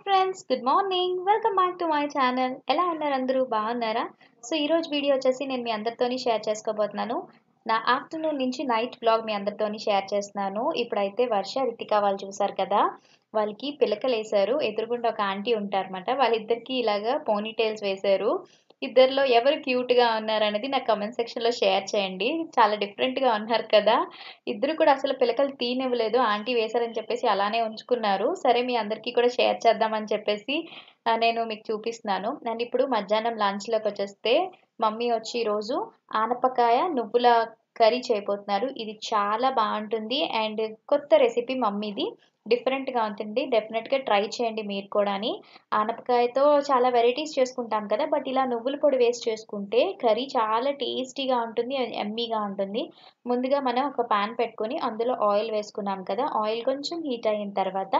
Friends, good morning. Welcome back to my channel. ఎలా ఉన్నారు అందరూ? బాగున్నారా? సో ఈరోజు వీడియో వచ్చేసి నేను మీ అందరితోని షేర్ చేసుకోబోతున్నాను. నా ఆఫ్టర్నూన్ నుంచి నైట్ వ్లాగ్ మీ అందరితోని షేర్ చేస్తున్నాను. ఇప్పుడైతే వర్ష, రితిక వాళ్ళు చూసారు కదా, వాళ్ళకి పిలకలు వేశారు. ఎదురుగుండా ఒక ఆంటీ ఉంటారన్నమాట. వాళ్ళిద్దరికి ఇలాగా పోనీ టైల్స్ వేశారు. ఇద్దరిలో ఎవరు క్యూట్గా ఉన్నారనేది నాకు కమెంట్ సెక్షన్లో షేర్ చేయండి. చాలా డిఫరెంట్గా ఉన్నారు కదా. ఇద్దరు కూడా అసలు పిలకలు తీనివ్వలేదు. ఆంటీ వేశారని చెప్పేసి అలానే ఉంచుకున్నారు. సరే, మీ అందరికీ కూడా షేర్ చేద్దామని చెప్పేసి నేను మీకు చూపిస్తున్నాను. అండ్ ఇప్పుడు మధ్యాహ్నం లంచ్లోకి వచ్చేస్తే మమ్మీ వచ్చి ఈరోజు ఆనపకాయ నువ్వుల కర్రీ చేయబోతున్నారు. ఇది చాలా బాగుంటుంది అండ్ కొత్త రెసిపీ మమ్మీది. డిఫరెంట్గా ఉంటుంది. డెఫినెట్గా ట్రై చేయండి మీరు కూడా. ఆనపకాయతో చాలా వెరైటీస్ చేసుకుంటాం కదా, బట్ ఇలా నువ్వుల పొడి వేసి చేసుకుంటే కర్రీ చాలా టేస్టీగా ఉంటుంది, ఎమ్మీగా ఉంటుంది. ముందుగా మనం ఒక పాన్ పెట్టుకొని అందులో ఆయిల్ వేసుకున్నాం కదా, ఆయిల్ కొంచెం హీట్ అయిన తర్వాత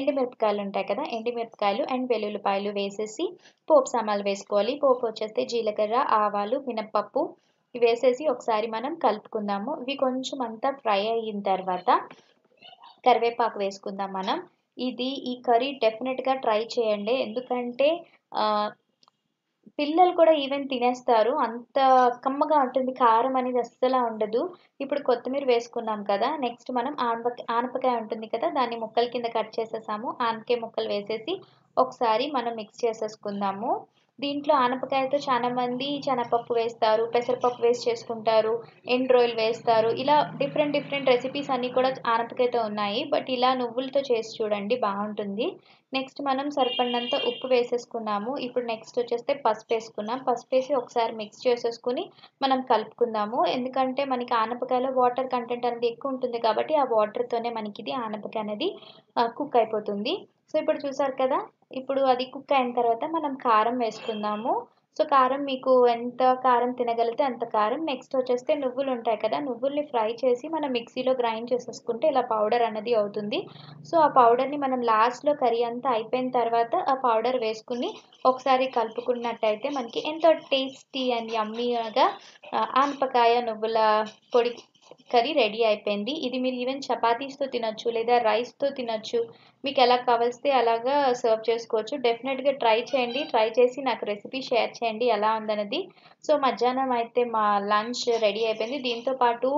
ఎండుమిరపకాయలు ఉంటాయి కదా, ఎండుమిరపకాయలు అండ్ వెల్లుల్లిపాయలు వేసేసి పోపు సామాన్లు వేసుకోవాలి. పోపు వచ్చేస్తే జీలకర్ర, ఆవాలు, మినప్పప్పు వేసేసి ఒకసారి మనం కలుపుకుందాము. ఇవి కొంచెం అంతా ఫ్రై అయిన తర్వాత కరివేపాకు వేసుకుందాం మనం. ఈ కర్రీ డెఫినెట్గా ట్రై చేయండి. ఎందుకంటే పిల్లలు కూడా ఈవెన్ తినేస్తారు. అంత కమ్మగా ఉంటుంది. కారం అనేది అస్సలు ఉండదు. ఇప్పుడు కొత్తిమీర వేసుకున్నాం కదా, నెక్స్ట్ మనం ఆనపకాయ ఉంటుంది కదా, దాన్ని ముక్కల కింద కట్ చేసేసాము. ఆనపకాయ ముక్కలు వేసేసి ఒకసారి మనం మిక్స్ చేసేసుకుందాము. దీంట్లో ఆనపకాయతో చాలా మంది శనగపప్పు వేస్తారు, పెసరపప్పు వేసి చేసుకుంటారు, ఎండు రొయ్యలు వేస్తారు. ఇలా డిఫరెంట్ రెసిపీస్ అన్నీ కూడా ఆనపకాయతో ఉన్నాయి. బట్ ఇలా నువ్వులతో చేసి చూడండి, బాగుంటుంది. నెక్స్ట్ మనం సరిపడినంత ఉప్పు వేసేసుకున్నాము. ఇప్పుడు నెక్స్ట్ వచ్చేస్తే పసుపు వేసుకున్నాం. పసుపు వేసి ఒకసారి మిక్స్ చేసేసుకుని మనం కలుపుకుందాము. ఎందుకంటే మనకి ఆనపకాయలో వాటర్ కంటెంట్ అనేది ఎక్కువ ఉంటుంది కాబట్టి ఆ వాటర్తోనే మనకి ఇది ఆనపకాయ అనేది కుక్ అయిపోతుంది. సో ఇప్పుడు చూసారు కదా, ఇప్పుడు అది కుక్ అయిన తర్వాత మనం కారం వేసుకుందాము. సో కారం మీకు ఎంత కారం తినగలిగితే అంత కారం. నెక్స్ట్ వచ్చేస్తే నువ్వులు ఉంటాయి కదా, నువ్వుల్ని ఫ్రై చేసి మనం మిక్సీలో గ్రైండ్ చేసేసుకుంటే ఇలా పౌడర్ అనేది అవుతుంది. సో ఆ పౌడర్ని మనం లాస్ట్లో కర్రీ అంతా అయిపోయిన తర్వాత ఆ పౌడర్ వేసుకుని ఒకసారి కలుపుకున్నట్టయితే మనకి ఎంతో టేస్టీ అండ్ యమ్మీగా ఆనపకాయ నువ్వుల పొడి కర్రీ రెడీ అయిపోయింది. ఇది మీరు ఈవెన్ చపాతీస్తో తినొచ్చు లేదా రైస్తో తినొచ్చు. మీకు ఎలా కావలిస్తే అలాగా సర్వ్ చేసుకోవచ్చు. డెఫినెట్గా ట్రై చేయండి. ట్రై చేసి నాకు రెసిపీ షేర్ చేయండి ఎలా ఉందన్నది. సో మధ్యాహ్నం అయితే మా లంచ్ రెడీ అయిపోయింది. దీంతో పాటు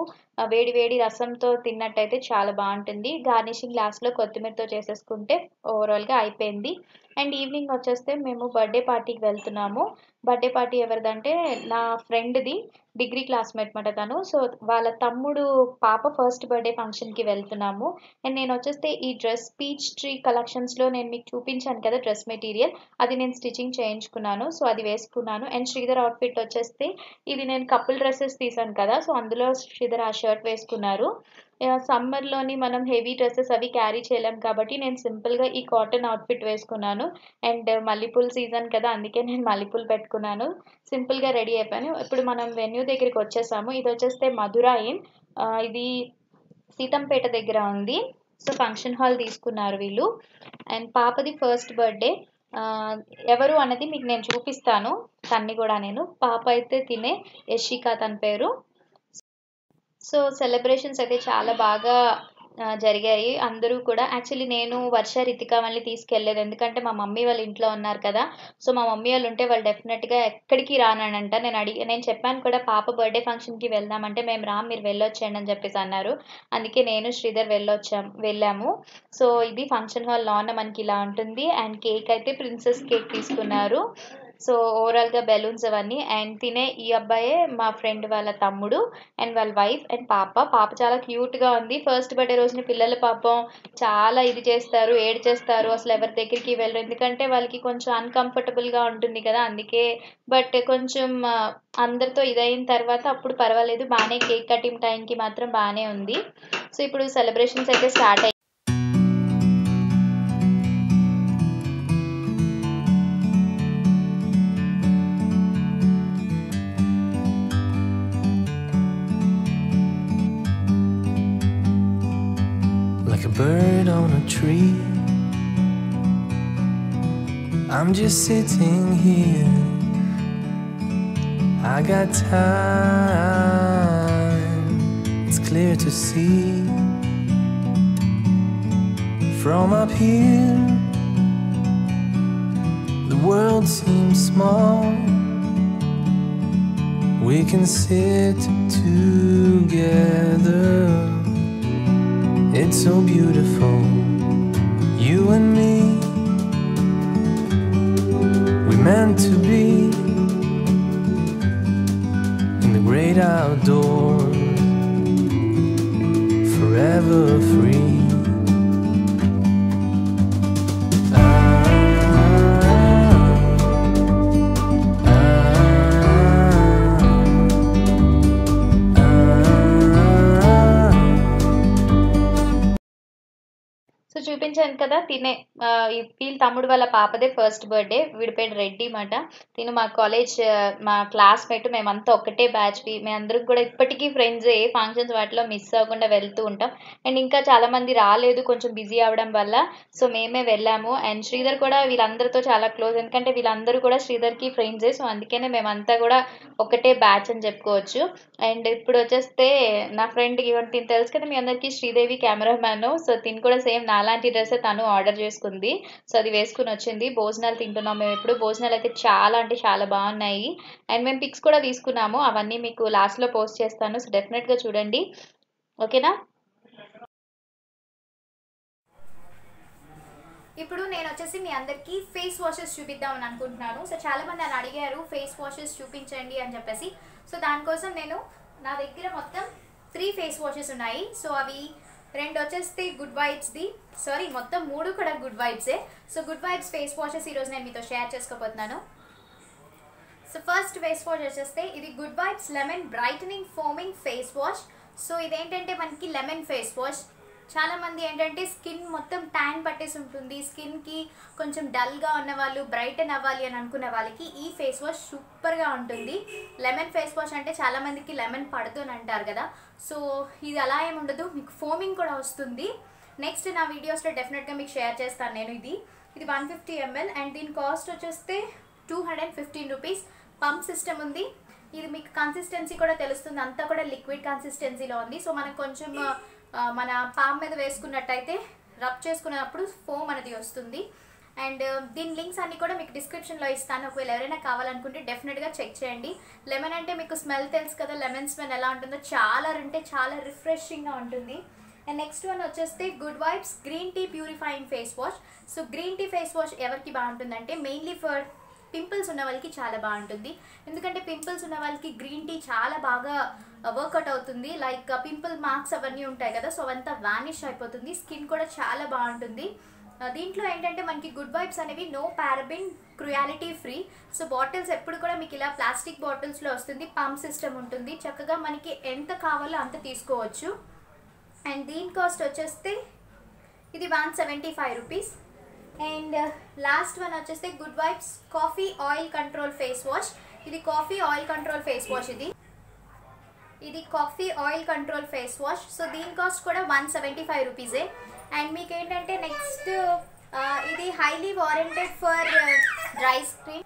వేడి వేడి రసంతో తిన్నట్టయితే చాలా బాగుంటుంది. గార్నిషింగ్ లాస్ట్లో కొత్తిమీరతో చేసేసుకుంటే ఓవరాల్గా అయిపోయింది. అండ్ ఈవినింగ్ వచ్చేస్తే మేము బర్త్డే పార్టీకి వెళ్తున్నాము. బర్త్డే పార్టీ ఎవరిదంటే నా ఫ్రెండ్ది, డిగ్రీ క్లాస్మేట్ మాట తను. సో వాళ్ళ తమ్ముడు పాప ఫస్ట్ బర్త్డే ఫంక్షన్కి వెళ్తున్నాము. అండ్ నేను వచ్చేస్తే ఈ డ్రెస్ పీచ్ ట్రీ కలెక్షన్స్లో నేను మీకు చూపించాను కదా డ్రెస్ మెటీరియల్, అది నేను స్టిచ్చింగ్ చేయించుకున్నాను. సో అది వేసుకున్నాను. అండ్ శ్రీధర్ అవుట్ఫిట్ వచ్చేస్తే ఇది నేను కపుల్ డ్రెస్సెస్ తీసాను కదా, సో అందులో శ్రీధర్ ఆ షర్ట్ వేసుకున్నారు. సమ్మర్లోని మనం హెవీ డ్రెస్సెస్ అవి క్యారీ చేయలేం కాబట్టి నేను సింపుల్గా ఈ కాటన్ అవుట్ఫిట్ వేసుకున్నాను. అండ్ మల్లెపూల సీజన్ కదా, అందుకే నేను మల్లెపూలు పెట్టుకున్నాను. సింపుల్గా రెడీ అయిపోయాను. ఇప్పుడు మనం వెన్యూ దగ్గరికి వచ్చేసాము. ఇది వచ్చేస్తే మధురా ఇన్, ఇది సీతంపేట దగ్గర ఉంది. సో ఫంక్షన్ హాల్ తీసుకున్నారు వీళ్ళు. అండ్ పాపది ఫస్ట్ బర్త్డే. ఎవరు అన్నది మీకు నేను చూపిస్తాను. తన్ని కూడా పాప అయితే తినే యషిక తన పేరు. సో సెలబ్రేషన్స్ అయితే చాలా బాగా జరిగాయి. అందరూ కూడా యాక్చువల్లీ నేను వర్ష, రితిక వాళ్ళని తీసుకెళ్ళలేదు. ఎందుకంటే మా మమ్మీ వాళ్ళ ఇంట్లో ఉన్నారు కదా. సో మా మమ్మీ వాళ్ళు ఉంటే వాళ్ళు డెఫినెట్గా ఎక్కడికి రానంట. నేను చెప్పాను కూడా పాప బర్త్డే ఫంక్షన్కి వెళ్దామంటే మేము మీరు వెళ్ళొచ్చేయండి అని చెప్పేసి అన్నారు. అందుకే నేను శ్రీధర్ వెళ్ళాము. సో ఇది ఫంక్షన్ హాల్ లాన్ మనకి ఇలా ఉంటుంది. అండ్ కేక్ అయితే ప్రిన్సెస్ కేక్ తీసుకున్నారు. సో ఓవరాల్గా బెలూన్స్ అవన్నీ. అండ్ తినే ఈ అబ్బాయే మా ఫ్రెండ్ వాళ్ళ తమ్ముడు అండ్ వాళ్ళ వైఫ్ అండ్ పాప చాలా క్యూట్గా ఉంది. ఫస్ట్ బర్త్డే రోజున పిల్లలు పాపం చాలా ఇది చేస్తారు, ఏడ్చేస్తారు, అసలు ఎవరి దగ్గరికి వెళ్ళరు. ఎందుకంటే వాళ్ళకి కొంచెం అన్కంఫర్టబుల్గా ఉంటుంది కదా, అందుకే. బట్ కొంచెం అందరితో ఇదైన తర్వాత అప్పుడు పర్వాలేదు, బాగానే కేక్ కటింగ్ టైంకి మాత్రం బాగానే ఉంది. సో ఇప్పుడు సెలబ్రేషన్స్ అయితే స్టార్ట్ అయ్యాయి. Like a bird on a tree, I'm just sitting here. I got time, it's clear to see. From up here, the world seems small. We can sit together. It's so beautiful, you and me. We meant to be in the great outdoors, forever free. So చూపించాను కదా వీళ్ళ తమ్ముడు వాళ్ళ పాపదే first birthday. వీడి పేరు రెడ్డి మాట. తిను మా కాలేజ్ మా క్లాస్మేట్. మేమంతా ఒకటే బ్యాచ్. మేమందరం కూడా ఇప్పటికీ ఫ్రెండ్స్. ఏ ఫంక్షన్స్ వాటిలో మిస్ అవ్వకుండా వెళ్తూ ఉంటాం. అండ్ ఇంకా చాలామంది రాలేదు కొంచెం బిజీ అవ్వడం వల్ల. సో మేమే వెళ్ళాము. అండ్ శ్రీధర్ కూడా వీళ్ళందరితో చాలా క్లోజ్. ఎందుకంటే వీళ్ళందరూ కూడా శ్రీధర్కి ఫ్రెండ్సే. సో అందుకనే మేమంతా కూడా ఒకటే బ్యాచ్ అని చెప్పుకోవచ్చు. అండ్ ఇప్పుడు వచ్చేస్తే నా ఫ్రెండ్ తిను తెలుసు కదా మీ అందరికీ, శ్రీదేవి కెమెరామ్యాన్. సో తిను కూడా సేమ్ నాలాంటి డ్రెస్ తను ఆర్డర్ చేసుకుంది. సో అది వేసుకుని వచ్చింది. భోజనాలు తింటున్నాం మేము ఇప్పుడు. భోజనాలు అయితే చాలా అంటే చాలా బాగున్నాయి. అండ్ మేము పిక్స్ కూడా తీసుకున్నాము. అవన్నీ మీకు లాస్ట్లో పోస్ట్ చేస్తాను. సో డెఫినెట్గా చూడండి, ఓకేనా. ఇప్పుడు నేను వచ్చేసి మీ అందరికీ ఫేస్ వాషెస్ చూపిద్దామని అనుకుంటున్నాను. సో చాలామంది నన్ను అడిగారు ఫేస్ వాషెస్ చూపించండి అని చెప్పేసి. సో దానికోసం నా దగ్గర మొత్తం 3 ఫేస్ వాషెస్ ఉన్నాయి. సో అవి 2 వచ్చేసి గుడ్ వైబ్స్ది, మొత్తం 3 కూడా గుడ్ వైబ్సే. So good vibes face washes ఈరోజు నేను మీతో షేర్ చేసుకోబోతున్నాను. సో ఫస్ట్ ఫేస్ వాష్ వచ్చేస్తే ఇది good vibes lemon brightening foaming face wash. So ఇదేంటంటే మనకి లెమన్ ఫేస్ వాష్. చాలామంది ఏంటంటే స్కిన్ మొత్తం ట్యాన్ పట్టేసి ఉంటుంది, స్కిన్కి కొంచెం డల్గా ఉన్న వాళ్ళు బ్రైటన్ అవ్వాలి అని అనుకున్న వాళ్ళకి ఈ ఫేస్ వాష్ సూపర్గా ఉంటుంది. లెమన్ ఫేస్ వాష్ అంటే చాలామందికి లెమన్ పడుతూ అని అంటారు కదా. సో ఇది అలా ఏమి ఉండదు, మీకు ఫోమింగ్ కూడా వస్తుంది. నెక్స్ట్ నా వీడియోస్లో డెఫినెట్గా మీకు షేర్ చేస్తాను నేను. ఇది 150 ml అండ్ దీని కాస్ట్ వచ్చేస్తే 215 రూపీస్. పంప్ సిస్టమ్ ఉంది. ఇది మీకు కన్సిస్టెన్సీ కూడా తెలుస్తుంది, అంతా కూడా లిక్విడ్ కన్సిస్టెన్సీలో ఉంది. సో మనకు కొంచెం మన పామ్ మీద వేసుకున్నట్టయితే రబ్ చేసుకున్నప్పుడు ఫోమ్ అనేది వస్తుంది. అండ్ దీని లింక్స్ అన్నీ కూడా మీకు డిస్క్రిప్షన్లో ఇస్తాను. ఒకవేళ ఎవరైనా కావాలనుకుంటే డెఫినెట్గా చెక్ చేయండి. లెమన్ అంటే మీకు స్మెల్ తెలుసు కదా, లెమన్ స్మెల్ ఎలా ఉంటుందో, చాలా అంటే చాలా రిఫ్రెషింగ్గా ఉంటుంది. అండ్ నెక్స్ట్ వన్ వచ్చేస్తే good vibes green tea purifying face wash. So green tea face wash ఎవరికి బాగుంటుందంటే మెయిన్లీ ఫర్ పింపుల్స్ ఉన్న వాళ్ళకి చాలా బాగుంటుంది. ఎందుకంటే పింపుల్స్ ఉన్న వాళ్ళకి గ్రీన్ టీ చాలా బాగా వర్కౌట్ అవుతుంది. లైక్ పింపుల్ మార్క్స్ అవన్నీ ఉంటాయి కదా, సో అవంతా వానిష్ అయిపోతుంది. స్కిన్ కూడా చాలా బాగుంటుంది. దీంట్లో ఏంటంటే మనకి గుడ్ వైబ్స్ అనేవి no paraben, cruelty free. So bottles ఎప్పుడు కూడా మీకు ఇలా ప్లాస్టిక్ బాటిల్స్లో వస్తుంది. పంప్ సిస్టమ్ ఉంటుంది, చక్కగా మనకి ఎంత కావాలో అంత తీసుకోవచ్చు. అండ్ దీని కాస్ట్ వచ్చేస్తే ఇది 175 రూపీస్. అండ్ లాస్ట్ వన్ వచ్చేస్తే good vibes coffee oil control face wash. ఇది coffee oil control face wash. ఇది coffee oil control face wash. So దీని కాస్ట్ కూడా 175 రూపీసే. అండ్ మీకు ఏంటంటే నెక్స్ట్ ఇది highly warranted for dry skin,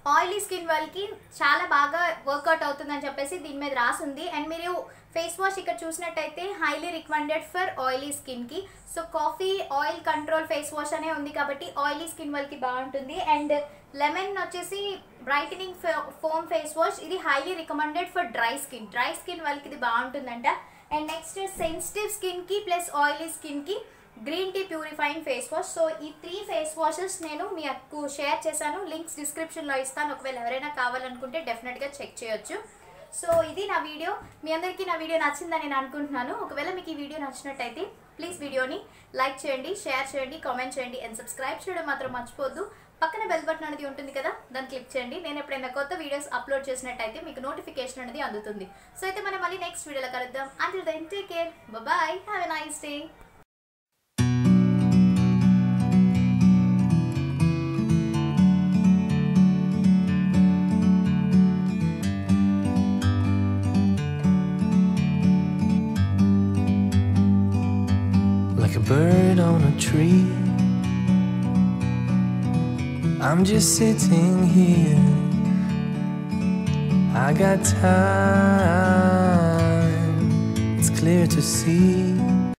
oily skin వాళ్ళకి చాలా బాగా వర్కౌట్ అవుతుందని చెప్పేసి దీని మీద రాసింది. అండ్ మీరు ఫేస్ వాష్ ఇక్కడ చూసినట్టయితే హైలీ రికమెండెడ్ ఫర్ ఆయిలీ స్కిన్కి. So coffee oil control face wash అనే ఉంది కాబట్టి ఆయిలీ స్కిన్ వాళ్ళకి బాగుంటుంది. అండ్ లెమన్ వచ్చేసి బ్రైటనింగ్ ఫోమ్ ఫేస్ వాష్. ఇది highly recommended for dry skin వాళ్ళకి ఇది బాగుంటుందంట. అండ్ నెక్స్ట్ సెన్సిటివ్ స్కిన్కి ప్లస్ ఆయిలీ స్కిన్కి green tea purifying face wash. So ఈ 3 ఫేస్ వాషెస్ నేను మీకు షేర్ చేశాను. లింక్స్ డిస్క్రిప్షన్లో ఇస్తాను. ఒకవేళ ఎవరైనా కావాలనుకుంటే డెఫినెట్గా చెక్ చేయొచ్చు. సో ఇది నా వీడియో. మీ అందరికీ నా వీడియో నచ్చిందని నేను అనుకుంటున్నాను. ఒకవేళ మీకు ఈ వీడియో నచ్చినట్టయితే ప్లీజ్ వీడియోని లైక్ చేయండి, షేర్ చేయండి, కామెంట్ చేయండి అండ్ సబ్స్క్రైబ్ చేయడం మాత్రం మర్చిపోవద్దు. పక్కన బెల్ బటన్ అనేది ఉంటుంది కదా, దాన్ని క్లిక్ చేయండి. నేను ఎప్పుడైనా కొత్త వీడియోస్ అప్లోడ్ చేసినట్టయితే మీకు నోటిఫికేషన్ అనేది అందుతుంది. సో అయితే మనం మళ్ళీ నెక్స్ట్ వీడియోలో కలుద్దాం. Until then take care, bye, have a nice day. Like a bird on a tree, I'm just sitting here. I got time. clear to see.